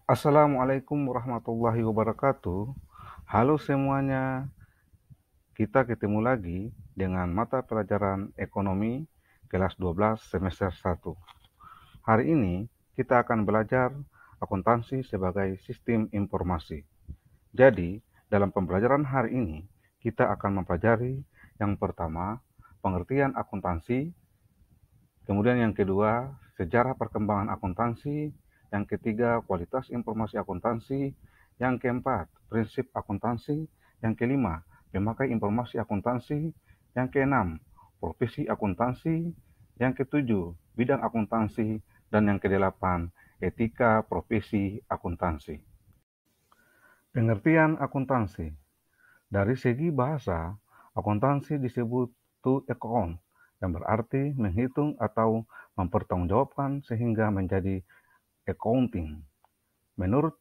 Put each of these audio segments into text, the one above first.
Assalamualaikum warahmatullahi wabarakatuh. Halo semuanya, kita ketemu lagi dengan mata pelajaran ekonomi kelas 12 semester 1. Hari ini kita akan belajar akuntansi sebagai sistem informasi. Jadi, dalam pembelajaran hari ini, kita akan mempelajari yang pertama, pengertian akuntansi, kemudian yang kedua, sejarah perkembangan akuntansi, yang ketiga, kualitas informasi akuntansi, yang keempat, prinsip akuntansi, yang kelima, pemakai informasi akuntansi, yang keenam, profesi akuntansi, yang ketujuh, bidang akuntansi, dan yang kedelapan, etika profesi akuntansi. Pengertian akuntansi. Dari segi bahasa, akuntansi disebut to account, yang berarti menghitung atau mempertanggungjawabkan sehingga menjadi accounting. Menurut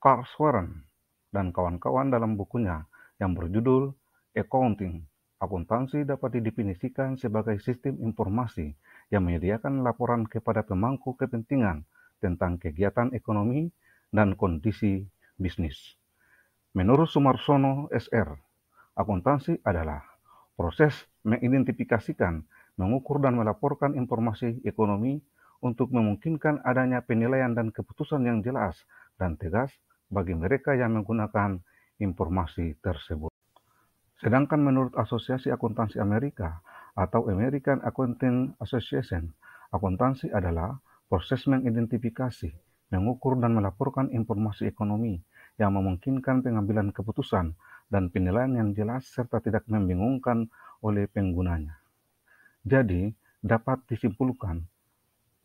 Carl Schwerin dan kawan-kawan dalam bukunya yang berjudul Accounting, akuntansi dapat didefinisikan sebagai sistem informasi yang menyediakan laporan kepada pemangku kepentingan tentang kegiatan ekonomi dan kondisi bisnis. Menurut Sumarsono SR, akuntansi adalah proses mengidentifikasikan, mengukur dan melaporkan informasi ekonomi untuk memungkinkan adanya penilaian dan keputusan yang jelas dan tegas bagi mereka yang menggunakan informasi tersebut. Sedangkan menurut Asosiasi Akuntansi Amerika atau American Accounting Association, akuntansi adalah proses mengidentifikasi, mengukur dan melaporkan informasi ekonomi yang memungkinkan pengambilan keputusan dan penilaian yang jelas serta tidak membingungkan oleh penggunanya. Jadi, dapat disimpulkan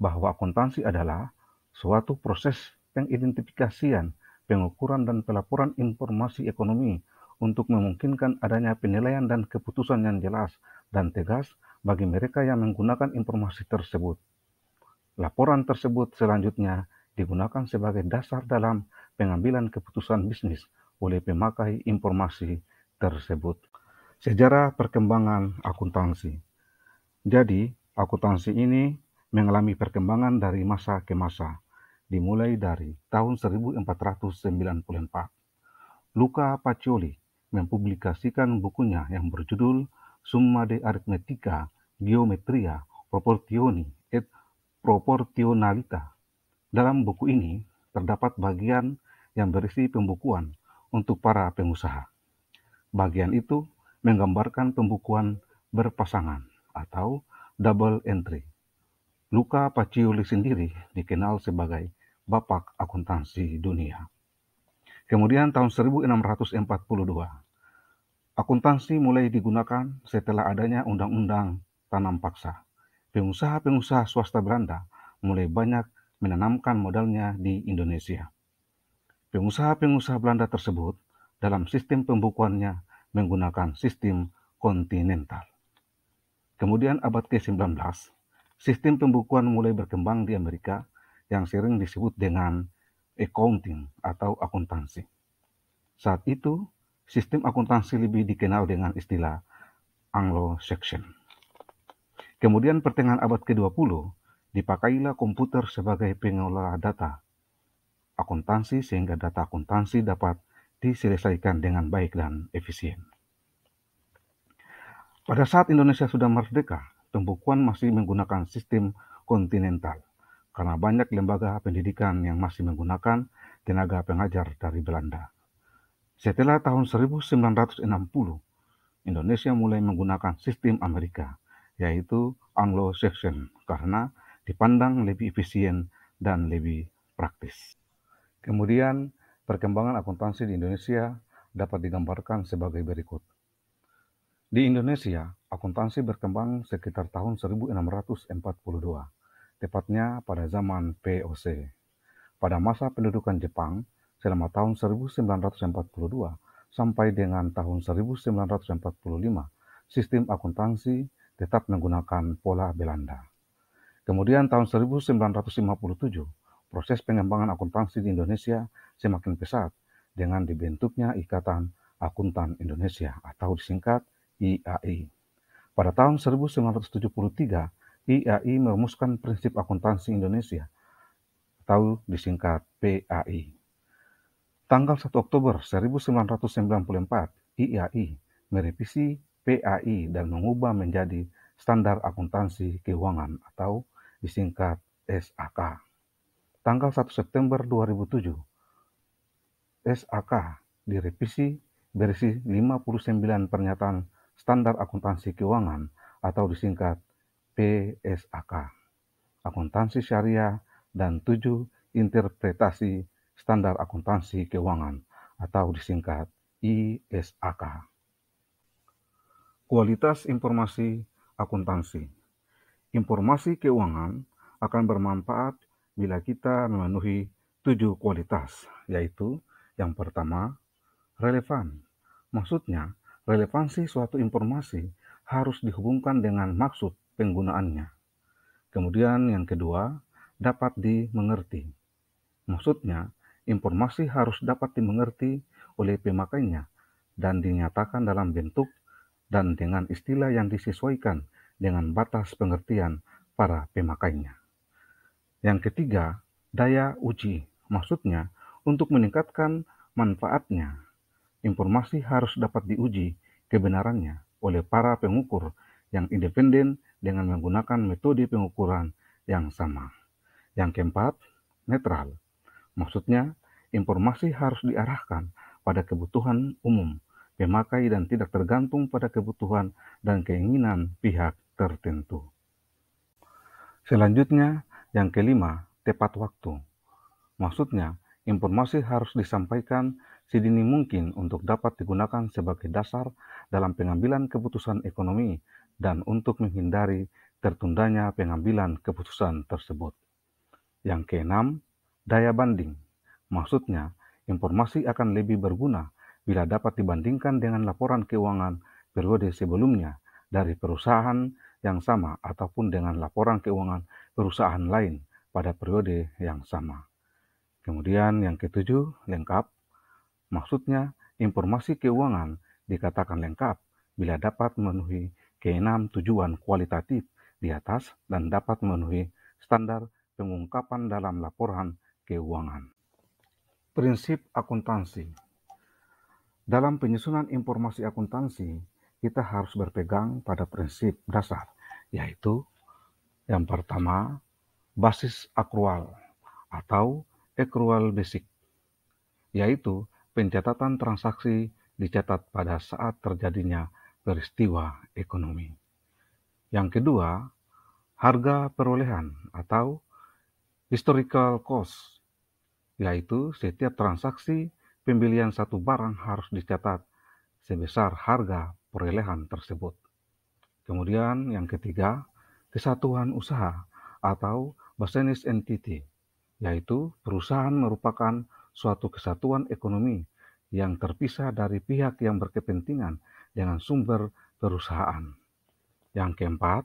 bahwa akuntansi adalah suatu proses pengidentifikasian, pengukuran dan pelaporan informasi ekonomi untuk memungkinkan adanya penilaian dan keputusan yang jelas dan tegas bagi mereka yang menggunakan informasi tersebut. Laporan tersebut selanjutnya digunakan sebagai dasar dalam pengambilan keputusan bisnis oleh pemakai informasi tersebut. Sejarah perkembangan akuntansi. Jadi, akuntansi ini mengalami perkembangan dari masa ke masa, dimulai dari tahun 1494. Luca Pacioli mempublikasikan bukunya yang berjudul Summa de Arithmetica, Geometria, Proportioni, et Proportionalita. Dalam buku ini terdapat bagian yang berisi pembukuan untuk para pengusaha. Bagian itu menggambarkan pembukuan berpasangan atau double entry. Luca Pacioli sendiri dikenal sebagai bapak akuntansi dunia. Kemudian tahun 1642, akuntansi mulai digunakan setelah adanya undang-undang tanam paksa. Pengusaha-pengusaha swasta Belanda mulai banyak menanamkan modalnya di Indonesia. Pengusaha-pengusaha Belanda tersebut dalam sistem pembukuannya menggunakan sistem kontinental. Kemudian abad ke-19, sistem pembukuan mulai berkembang di Amerika yang sering disebut dengan accounting atau akuntansi. Saat itu, sistem akuntansi lebih dikenal dengan istilah Anglo-Saxon. Kemudian pertengahan abad ke-20, dipakailah komputer sebagai pengelola data akuntansi sehingga data akuntansi dapat diselesaikan dengan baik dan efisien. Pada saat Indonesia sudah merdeka, pembukuan masih menggunakan sistem kontinental karena banyak lembaga pendidikan yang masih menggunakan tenaga pengajar dari Belanda. Setelah tahun 1960, Indonesia mulai menggunakan sistem Amerika, yaitu Anglo-Saxon, karena dipandang lebih efisien dan lebih praktis. Kemudian, perkembangan akuntansi di Indonesia dapat digambarkan sebagai berikut. Di Indonesia, akuntansi berkembang sekitar tahun 1642, tepatnya pada zaman VOC. Pada masa pendudukan Jepang, selama tahun 1942 sampai dengan tahun 1945, sistem akuntansi tetap menggunakan pola Belanda. Kemudian tahun 1957, proses pengembangan akuntansi di Indonesia semakin pesat dengan dibentuknya Ikatan Akuntan Indonesia atau disingkat IAI. Pada tahun 1973, IAI merumuskan prinsip akuntansi Indonesia atau disingkat PAI. Tanggal 1 Oktober 1994, IAI merevisi PAI dan mengubah menjadi Standar Akuntansi Keuangan atau disingkat SAK. Tanggal 1 September 2007, SAK direvisi berisi 59 pernyataan Standar Akuntansi Keuangan atau disingkat PSAK, akuntansi syariah, dan 7 interpretasi Standar Akuntansi Keuangan atau disingkat ISAK. Kualitas informasi akuntansi. Informasi keuangan akan bermanfaat bila kita memenuhi 7 kualitas, yaitu yang pertama, relevan. Maksudnya, relevansi suatu informasi harus dihubungkan dengan maksud penggunaannya. Kemudian yang kedua, dapat dimengerti. Maksudnya, informasi harus dapat dimengerti oleh pemakainya dan dinyatakan dalam bentuk dan dengan istilah yang disesuaikan dengan batas pengertian para pemakainya. Yang ketiga, daya uji. Maksudnya, untuk meningkatkan manfaatnya, informasi harus dapat diuji kebenarannya oleh para pengukur yang independen dengan menggunakan metode pengukuran yang sama. Yang keempat, netral. Maksudnya, informasi harus diarahkan pada kebutuhan umum pemakai dan tidak tergantung pada kebutuhan dan keinginan pihak tertentu. Selanjutnya, yang kelima, tepat waktu. Maksudnya, informasi harus disampaikan sedini mungkin untuk dapat digunakan sebagai dasar dalam pengambilan keputusan ekonomi dan untuk menghindari tertundanya pengambilan keputusan tersebut. Yang keenam, daya banding. Maksudnya, informasi akan lebih berguna bila dapat dibandingkan dengan laporan keuangan periode sebelumnya dari perusahaan yang sama ataupun dengan laporan keuangan perusahaan lain pada periode yang sama. Kemudian yang ketujuh, lengkap. Maksudnya, informasi keuangan dikatakan lengkap bila dapat memenuhi keenam tujuan kualitatif di atas dan dapat memenuhi standar pengungkapan dalam laporan keuangan. Prinsip akuntansi. Dalam penyusunan informasi akuntansi, kita harus berpegang pada prinsip dasar, yaitu yang pertama, basis akrual atau accrual basic, yaitu pencatatan transaksi dicatat pada saat terjadinya peristiwa ekonomi. Yang kedua, harga perolehan atau historical cost, yaitu setiap transaksi pembelian satu barang harus dicatat sebesar harga perolehan tersebut. Kemudian yang ketiga, kesatuan usaha atau business entity, yaitu perusahaan merupakan suatu kesatuan ekonomi yang terpisah dari pihak yang berkepentingan dengan sumber perusahaan. Yang keempat,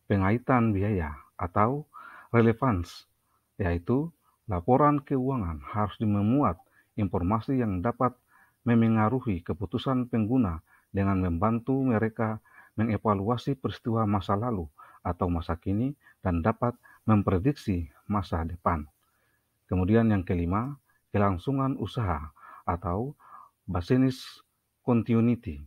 pengaitan biaya atau relevance, yaitu laporan keuangan harus memuat informasi yang dapat memengaruhi keputusan pengguna dengan membantu mereka mengevaluasi peristiwa masa lalu atau masa kini dan dapat memprediksi masa depan. Kemudian yang kelima, kelangsungan usaha atau business continuity,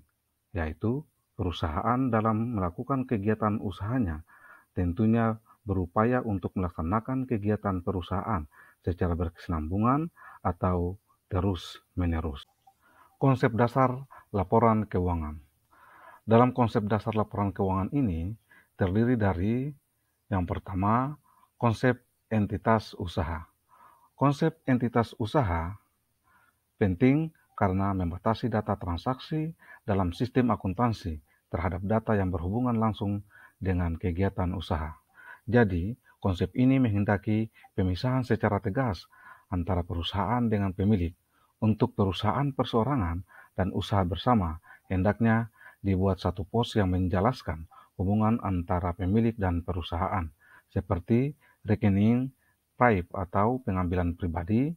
yaitu perusahaan dalam melakukan kegiatan usahanya tentunya berupaya untuk melaksanakan kegiatan perusahaan secara berkesinambungan atau terus-menerus. Konsep dasar laporan keuangan. Dalam konsep dasar laporan keuangan ini terdiri dari yang pertama, konsep entitas usaha. Konsep entitas usaha penting karena membatasi data transaksi dalam sistem akuntansi terhadap data yang berhubungan langsung dengan kegiatan usaha. Jadi, konsep ini menghendaki pemisahan secara tegas antara perusahaan dengan pemilik. Untuk perusahaan perseorangan dan usaha bersama, hendaknya dibuat satu pos yang menjelaskan hubungan antara pemilik dan perusahaan, seperti rekening prive atau pengambilan pribadi.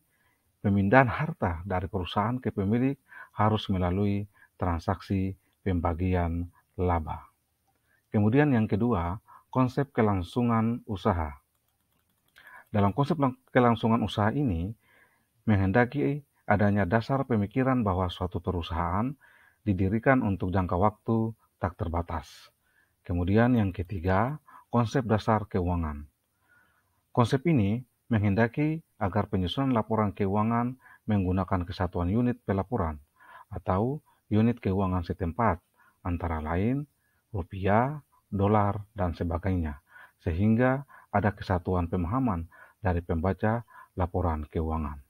Pemindahan harta dari perusahaan ke pemilik harus melalui transaksi pembagian laba. Kemudian yang kedua, konsep kelangsungan usaha. Dalam konsep kelangsungan usaha ini, menghendaki adanya dasar pemikiran bahwa suatu perusahaan didirikan untuk jangka waktu tak terbatas. Kemudian yang ketiga, konsep dasar keuangan. Konsep ini menghendaki agar penyusunan laporan keuangan menggunakan kesatuan unit pelaporan atau unit keuangan setempat, antara lain rupiah, dolar, dan sebagainya, sehingga ada kesatuan pemahaman dari pembaca laporan keuangan.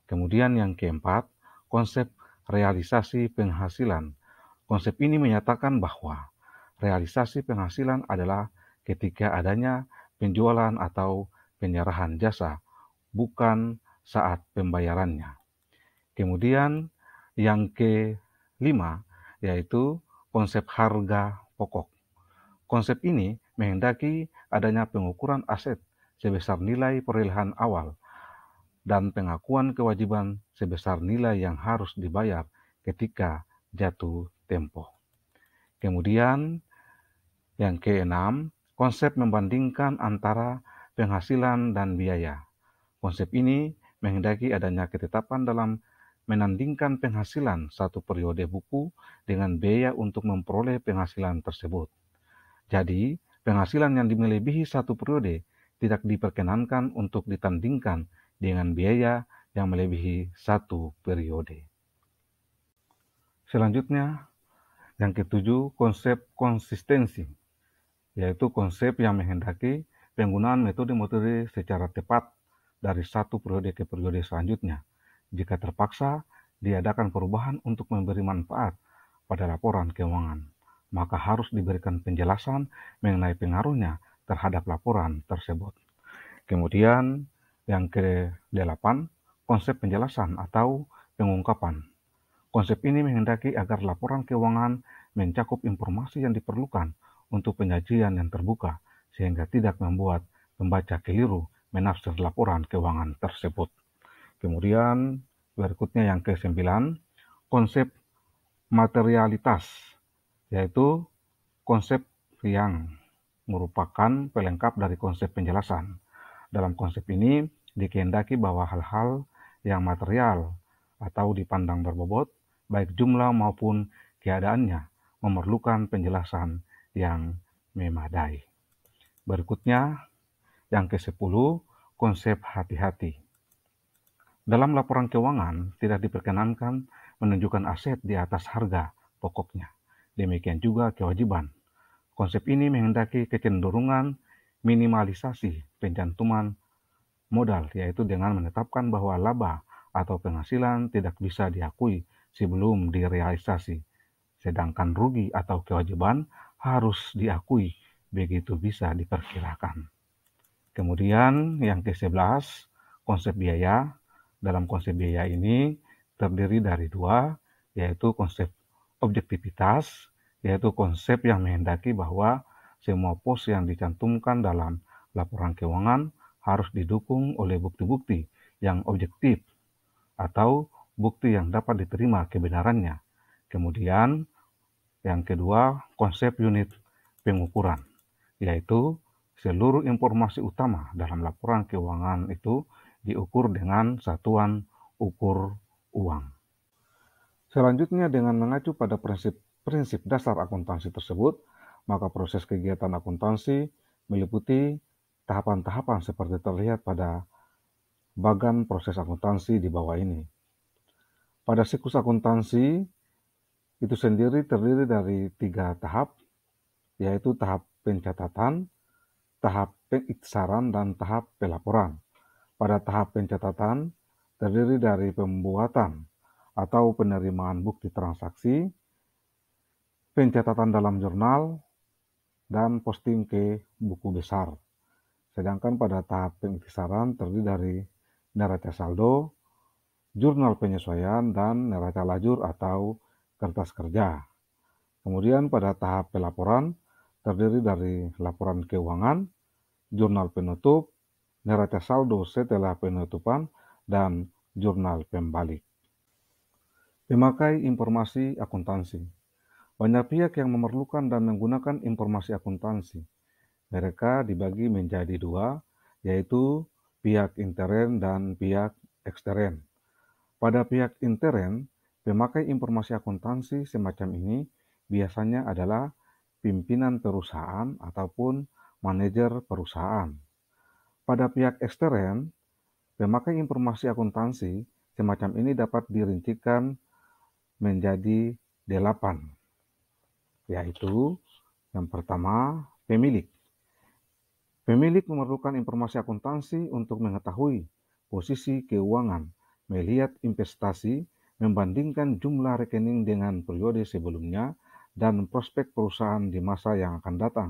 Kemudian yang keempat, konsep realisasi penghasilan. Konsep ini menyatakan bahwa realisasi penghasilan adalah ketika adanya penjualan atau penyerahan jasa, bukan saat pembayarannya. Kemudian yang kelima, yaitu konsep harga pokok. Konsep ini menghendaki adanya pengukuran aset sebesar nilai perolehan awal dan pengakuan kewajiban sebesar nilai yang harus dibayar ketika jatuh tempo. Kemudian yang keenam, konsep membandingkan antara penghasilan dan biaya. Konsep ini menghendaki adanya ketetapan dalam menandingkan penghasilan satu periode buku dengan biaya untuk memperoleh penghasilan tersebut. Jadi, penghasilan yang melebihi satu periode tidak diperkenankan untuk ditandingkan dengan biaya yang melebihi satu periode. Selanjutnya, yang ketujuh, konsep konsistensi, yaitu konsep yang menghendaki penggunaan metode-metode secara tepat dari satu periode ke periode selanjutnya. Jika terpaksa diadakan perubahan untuk memberi manfaat pada laporan keuangan, maka harus diberikan penjelasan mengenai pengaruhnya terhadap laporan tersebut. Kemudian yang ke-8, konsep penjelasan atau pengungkapan. Konsep ini menghendaki agar laporan keuangan mencakup informasi yang diperlukan untuk penyajian yang terbuka, sehingga tidak membuat pembaca keliru menafsir laporan keuangan tersebut. Kemudian berikutnya yang ke-9, konsep materialitas, yaitu konsep yang merupakan pelengkap dari konsep penjelasan. Dalam konsep ini dikehendaki bahwa hal-hal yang material atau dipandang berbobot, baik jumlah maupun keadaannya, memerlukan penjelasan yang memadai. Berikutnya, yang ke-10, konsep hati-hati. Dalam laporan keuangan, tidak diperkenankan menunjukkan aset di atas harga pokoknya. Demikian juga kewajiban. Konsep ini menghendaki kecenderungan minimalisasi pencantuman modal, yaitu dengan menetapkan bahwa laba atau penghasilan tidak bisa diakui sebelum direalisasi, sedangkan rugi atau kewajiban harus diakui begitu bisa diperkirakan. Kemudian yang ke-11, konsep biaya. Dalam konsep biaya ini terdiri dari dua, yaitu konsep objektivitas, yaitu konsep yang menghendaki bahwa semua pos yang dicantumkan dalam laporan keuangan harus didukung oleh bukti-bukti yang objektif atau bukti yang dapat diterima kebenarannya. Kemudian yang kedua, konsep unit pengukuran, yaitu seluruh informasi utama dalam laporan keuangan itu diukur dengan satuan ukur uang. Selanjutnya, dengan mengacu pada prinsip dasar akuntansi tersebut, maka proses kegiatan akuntansi meliputi tahapan-tahapan seperti terlihat pada bagan proses akuntansi di bawah ini. Pada siklus akuntansi itu sendiri terdiri dari 3 tahap, yaitu tahap pencatatan, tahap pengiktisaran, dan tahap pelaporan. Pada tahap pencatatan terdiri dari pembuatan atau penerimaan bukti transaksi, pencatatan dalam jurnal, dan posting ke buku besar. Sedangkan pada tahap pengiktisaran terdiri dari neraca saldo, jurnal penyesuaian, dan neraca lajur atau kertas kerja. Kemudian pada tahap pelaporan terdiri dari laporan keuangan, jurnal penutup, neraca saldo setelah penutupan, dan jurnal pembalik. Pemakai informasi akuntansi. Banyak pihak yang memerlukan dan menggunakan informasi akuntansi. Mereka dibagi menjadi dua, yaitu pihak intern dan pihak ekstern. Pada pihak intern, pemakai informasi akuntansi semacam ini biasanya adalah pimpinan perusahaan ataupun manajer perusahaan. Pada pihak ekstern, pemakai informasi akuntansi semacam ini dapat dirincikan menjadi 8, yaitu yang pertama, pemilik. Pemilik memerlukan informasi akuntansi untuk mengetahui posisi keuangan, melihat investasi, membandingkan jumlah rekening dengan periode sebelumnya, dan prospek perusahaan di masa yang akan datang,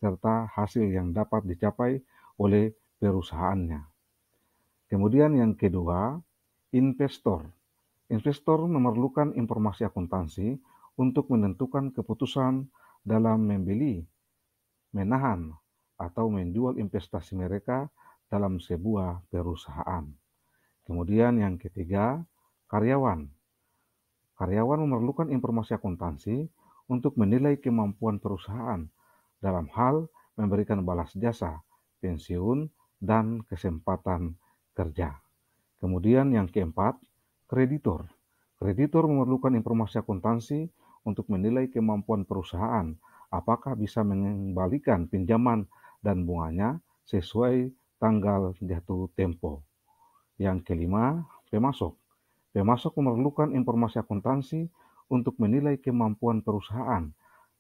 serta hasil yang dapat dicapai oleh perusahaannya. Kemudian yang kedua, investor. Investor memerlukan informasi akuntansi untuk menentukan keputusan dalam membeli, menahan, atau menjual investasi mereka dalam sebuah perusahaan. Kemudian yang ketiga, karyawan. Karyawan memerlukan informasi akuntansi untuk menilai kemampuan perusahaan dalam hal memberikan balas jasa, pensiun, dan kesempatan kerja. Kemudian yang keempat, kreditor. Kreditor memerlukan informasi akuntansi untuk menilai kemampuan perusahaan, apakah bisa mengembalikan pinjaman dan bunganya sesuai tanggal jatuh tempo. Yang kelima, pemasok. Pemasok memerlukan informasi akuntansi untuk menilai kemampuan perusahaan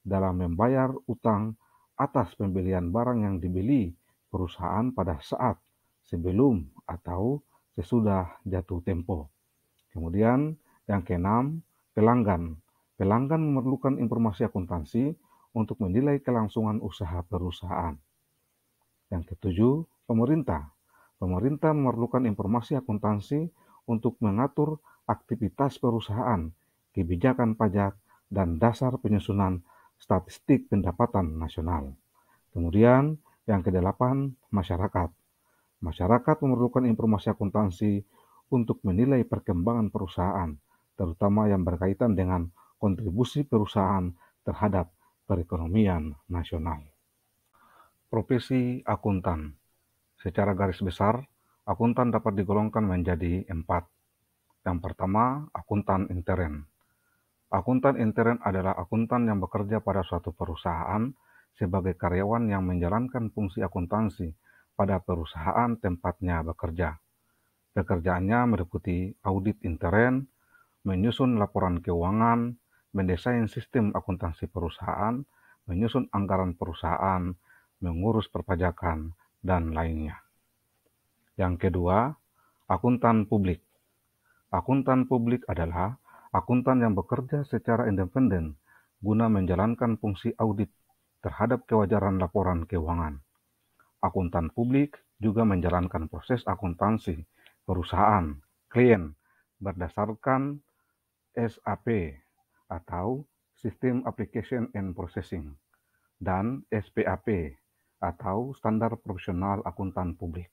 dalam membayar utang atas pembelian barang yang dibeli perusahaan pada saat sebelum atau sesudah jatuh tempo. Kemudian yang keenam, pelanggan. Pelanggan memerlukan informasi akuntansi untuk menilai kelangsungan usaha perusahaan. Yang ketujuh, pemerintah. Pemerintah memerlukan informasi akuntansi untuk mengatur aktivitas perusahaan, kebijakan pajak, dan dasar penyusunan statistik pendapatan nasional. Kemudian yang kedelapan, masyarakat. Masyarakat memerlukan informasi akuntansi untuk menilai perkembangan perusahaan, terutama yang berkaitan dengan kontribusi perusahaan terhadap perekonomian nasional. Profesi akuntan. Secara garis besar, akuntan dapat digolongkan menjadi 4. Yang pertama, akuntan intern. Akuntan intern adalah akuntan yang bekerja pada suatu perusahaan sebagai karyawan yang menjalankan fungsi akuntansi pada perusahaan tempatnya bekerja. Pekerjaannya meliputi audit intern, menyusun laporan keuangan, mendesain sistem akuntansi perusahaan, menyusun anggaran perusahaan, mengurus perpajakan, dan lainnya. Yang kedua, akuntan publik. Akuntan publik adalah akuntan yang bekerja secara independen guna menjalankan fungsi audit terhadap kewajaran laporan keuangan. Akuntan publik juga menjalankan proses akuntansi perusahaan, klien, berdasarkan SAP atau System Application and Processing dan SPAP atau Standar Profesional Akuntan Publik.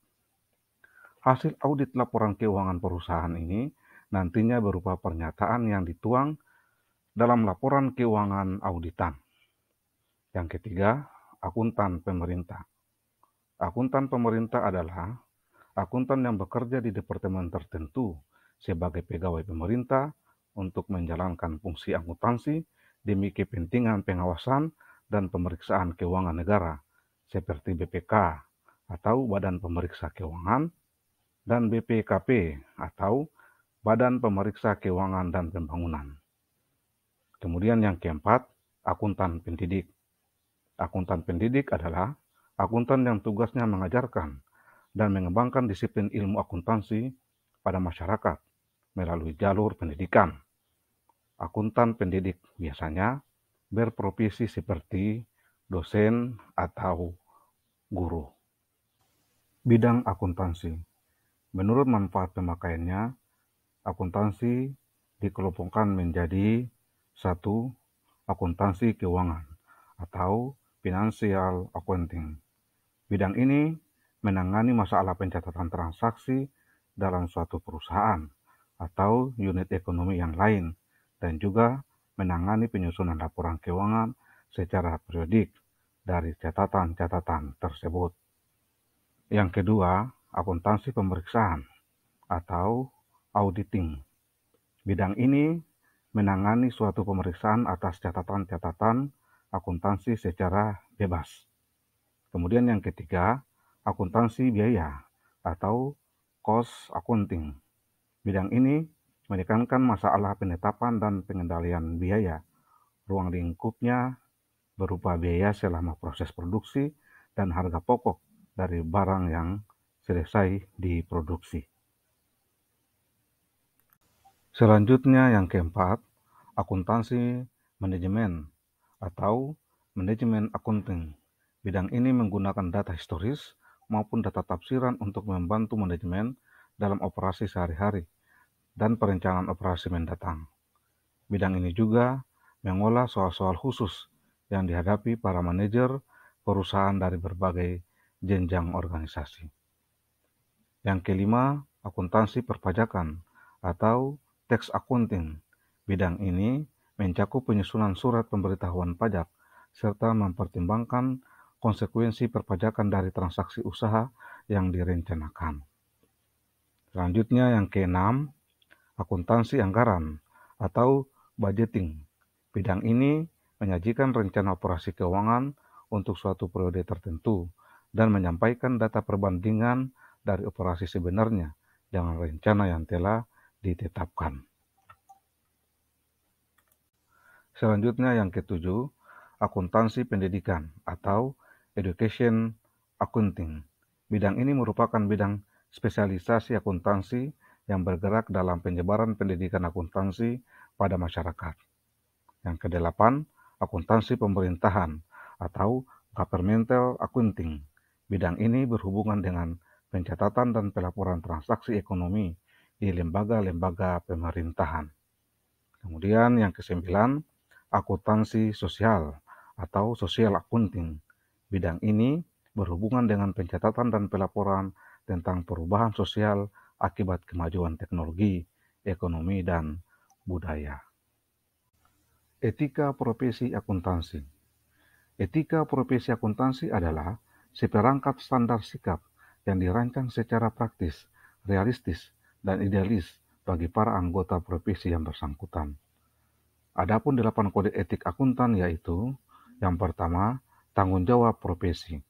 Hasil audit laporan keuangan perusahaan ini nantinya berupa pernyataan yang dituang dalam laporan keuangan auditan. Yang ketiga, akuntan pemerintah. Akuntan pemerintah adalah akuntan yang bekerja di departemen tertentu sebagai pegawai pemerintah untuk menjalankan fungsi akuntansi demi kepentingan pengawasan dan pemeriksaan keuangan negara seperti BPK atau Badan Pemeriksa Keuangan dan BPKP atau Badan Pemeriksa Keuangan dan Pembangunan. Kemudian yang keempat, akuntan pendidik. Akuntan pendidik adalah akuntan yang tugasnya mengajarkan dan mengembangkan disiplin ilmu akuntansi pada masyarakat melalui jalur pendidikan. Akuntan pendidik biasanya berprofesi seperti dosen atau guru. Bidang akuntansi. Menurut manfaat pemakaiannya, akuntansi dikelompokkan menjadi 1. Akuntansi keuangan atau financial accounting. Bidang ini menangani masalah pencatatan transaksi dalam suatu perusahaan atau unit ekonomi yang lain dan juga menangani penyusunan laporan keuangan secara periodik dari catatan-catatan tersebut. Yang kedua, akuntansi pemeriksaan atau auditing. Bidang ini menangani suatu pemeriksaan atas catatan-catatan akuntansi secara bebas. Kemudian yang ketiga, akuntansi biaya atau cost accounting. Bidang ini menekankan masalah penetapan dan pengendalian biaya. Ruang lingkupnya berupa biaya selama proses produksi dan harga pokok dari barang yang selesai diproduksi. Selanjutnya yang keempat, akuntansi manajemen atau manajemen accounting. Bidang ini menggunakan data historis maupun data tafsiran untuk membantu manajemen dalam operasi sehari-hari dan perencanaan operasi mendatang. Bidang ini juga mengolah soal-soal khusus yang dihadapi para manajer perusahaan dari berbagai jenjang organisasi. Yang kelima, akuntansi perpajakan atau tax accounting. Bidang ini mencakup penyusunan surat pemberitahuan pajak serta mempertimbangkan konsekuensi perpajakan dari transaksi usaha yang direncanakan. Selanjutnya yang keenam, akuntansi anggaran atau budgeting. Bidang ini menyajikan rencana operasi keuangan untuk suatu periode tertentu dan menyampaikan data perbandingan dari operasi sebenarnya dengan rencana yang telah ditetapkan. Selanjutnya yang ketujuh, akuntansi pendidikan atau education accounting. Bidang ini merupakan bidang spesialisasi akuntansi yang bergerak dalam penyebaran pendidikan akuntansi pada masyarakat. Yang kedelapan, akuntansi pemerintahan atau governmental accounting. Bidang ini berhubungan dengan pencatatan dan pelaporan transaksi ekonomi di lembaga-lembaga pemerintahan. Kemudian yang kesembilan, akuntansi sosial atau social accounting. Bidang ini berhubungan dengan pencatatan dan pelaporan tentang perubahan sosial akibat kemajuan teknologi, ekonomi, dan budaya. Etika profesi akuntansi. Etika profesi akuntansi adalah seperangkat standar sikap yang dirancang secara praktis, realistis, dan idealis bagi para anggota profesi yang bersangkutan. Adapun 8 kode etik akuntan yaitu, yang pertama, tanggung jawab profesi.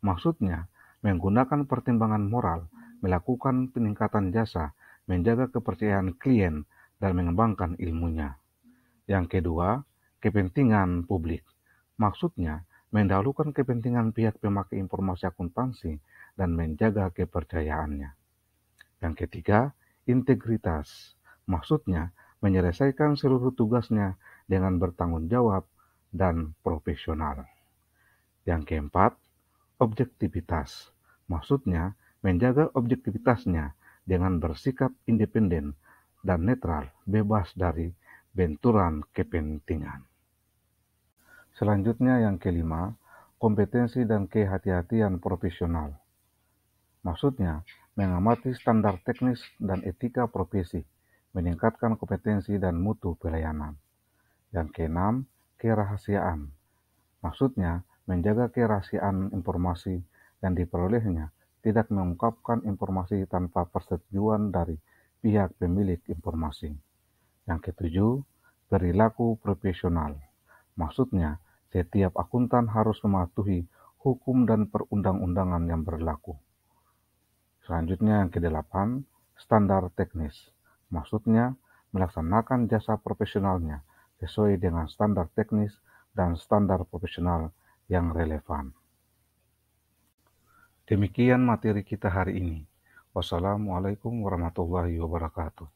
Maksudnya, menggunakan pertimbangan moral, melakukan peningkatan jasa, menjaga kepercayaan klien, dan mengembangkan ilmunya. Yang kedua, kepentingan publik. Maksudnya, mendahulukan kepentingan pihak pemakai informasi akuntansi dan menjaga kepercayaannya. Yang ketiga, integritas. Maksudnya, menyelesaikan seluruh tugasnya dengan bertanggung jawab dan profesional. Yang keempat, objektivitas. Maksudnya, menjaga objektivitasnya dengan bersikap independen dan netral, bebas dari benturan kepentingan. Selanjutnya yang kelima, kompetensi dan kehati-hatian profesional. Maksudnya, mengamati standar teknis dan etika profesi, meningkatkan kompetensi dan mutu pelayanan. Yang keenam, kerahasiaan. Maksudnya, menjaga kerahasiaan informasi yang diperolehnya, tidak mengungkapkan informasi tanpa persetujuan dari pihak pemilik informasi. Yang ketujuh, perilaku profesional. Maksudnya, setiap akuntan harus mematuhi hukum dan perundang-undangan yang berlaku. Selanjutnya yang kedelapan, standar teknis. Maksudnya, melaksanakan jasa profesionalnya sesuai dengan standar teknis dan standar profesional yang relevan. Demikian materi kita hari ini. Wassalamualaikum warahmatullahi wabarakatuh.